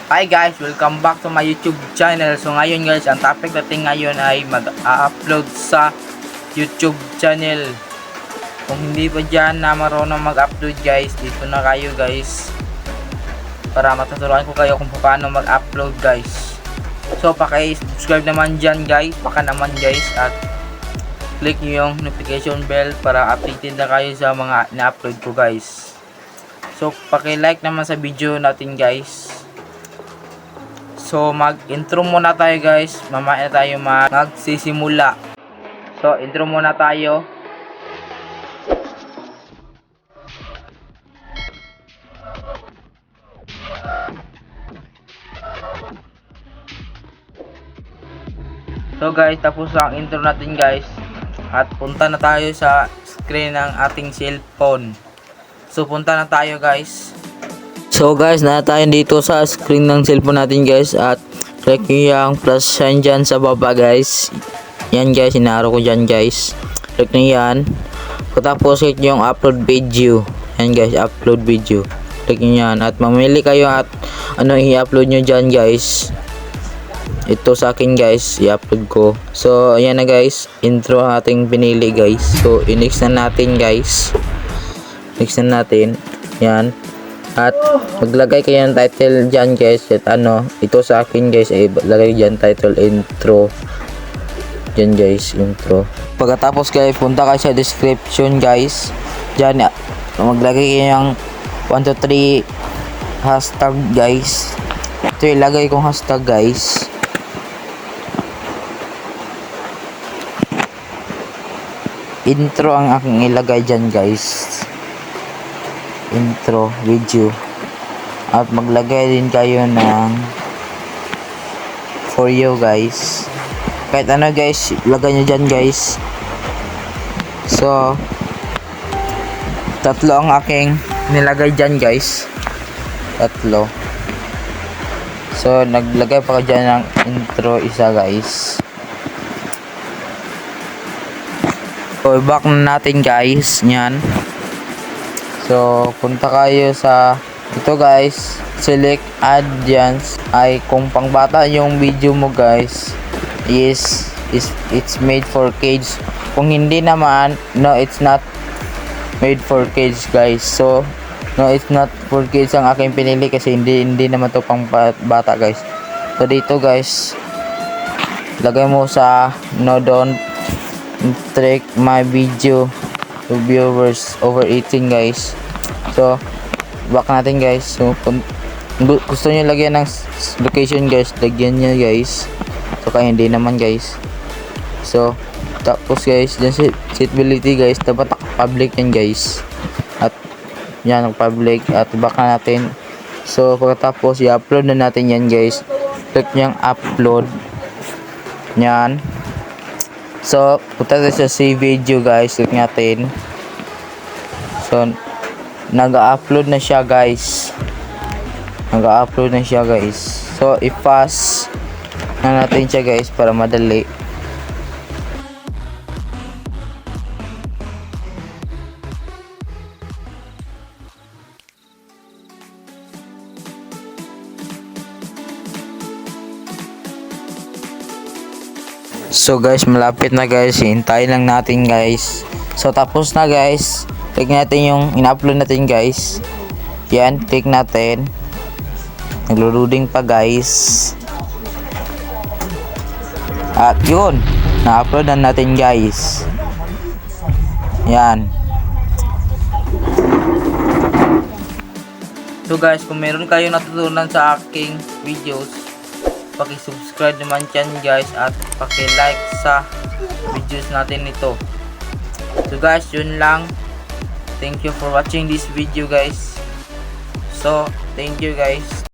Hi guys, welcome back to my YouTube channel. So ngayon guys, ang topic natin ngayon ay mag-upload sa YouTube channel. Kung hindi pa dyan na marunong mag-upload guys, dito na kayo guys, para matuturuan ko kayo kung paano mag-upload guys. So paki-subscribe naman dyan guys, at click nyo yung notification bell para updated na kayo sa mga na-upload ko guys. So paki-like naman sa video natin guys. So mag-intro muna tayo guys, mamaya tayo magsisimula. So intro muna tayo. So guys, tapos ang intro natin guys, at punta na tayo sa screen ng ating cellphone. So punta na tayo guys. So guys, na tayo dito sa screen ng cellphone natin guys, at click nyo yung plus sign dyan sa baba guys. Yan guys, inaro ko dyan guys. Click nyo yan. Tapos click nyo yung upload video. Yan guys, upload video. Click nyo yan at mamili kayo at ano i-upload nyo dyan guys. Ito sa akin guys, i-upload ko. So ayan na guys, intro ang ating pinili guys. So i-next na natin guys. Next na natin. Yan. At maglagay kayo ng title dyan guys. At ito sa akin guys ay lagay dyan title intro. Dyan guys, intro. Pagkatapos guys, punta kayo sa description guys. Dyan maglagay kayo ng 1, 2, 3 hashtag guys. Ito ilagay kong hashtag guys. Intro ang aking ilagay dyan guys. Intro video. At maglagay din kayo ng for you guys. Kahit ano guys, lagay nyo dyan guys. So tatlo ang aking nilagay dyan guys. Tatlo. So naglagay pa ko dyan ng intro isa guys. So back na natin guys. Yan. So punta kayo sa ito guys, select audience. Ay kung pangbata yung video mo guys, it's made for kids. Kung hindi naman, no, it's not made for kids guys. So no, it's not for kids ang aking pinili kasi hindi naman to pang bata guys. So dito guys, lagay mo sa no, don't track my video to viewers over 18 guys. So back natin guys. So kung gusto nyo lagyan ng location guys, lagyan nyo guys. So kaya hindi naman guys. So tapos guys, dyan setability guys, dapat public yan guys. At yan, public. At back na natin. So pagkatapos i-upload na natin yan guys. Click nyo yung upload. Yan. So punta tayo sa save video guys. Click natin. So nag-upload na siya guys. Nag-upload na siya guys. So i-fast na natin siya guys para madali. So guys, malapit na guys. Hintayin lang natin guys. So tapos na guys. Click natin yung in-upload natin guys. Yan, click natin. Naglo-loading pa guys. At yun, na-upload na natin guys. Yan. So guys, kung meron kayo natutunan sa aking videos, paki-subscribe naman dyan guys, at paki-like sa videos natin ito. So guys, yun lang. Thank you for watching this video guys. So thank you guys.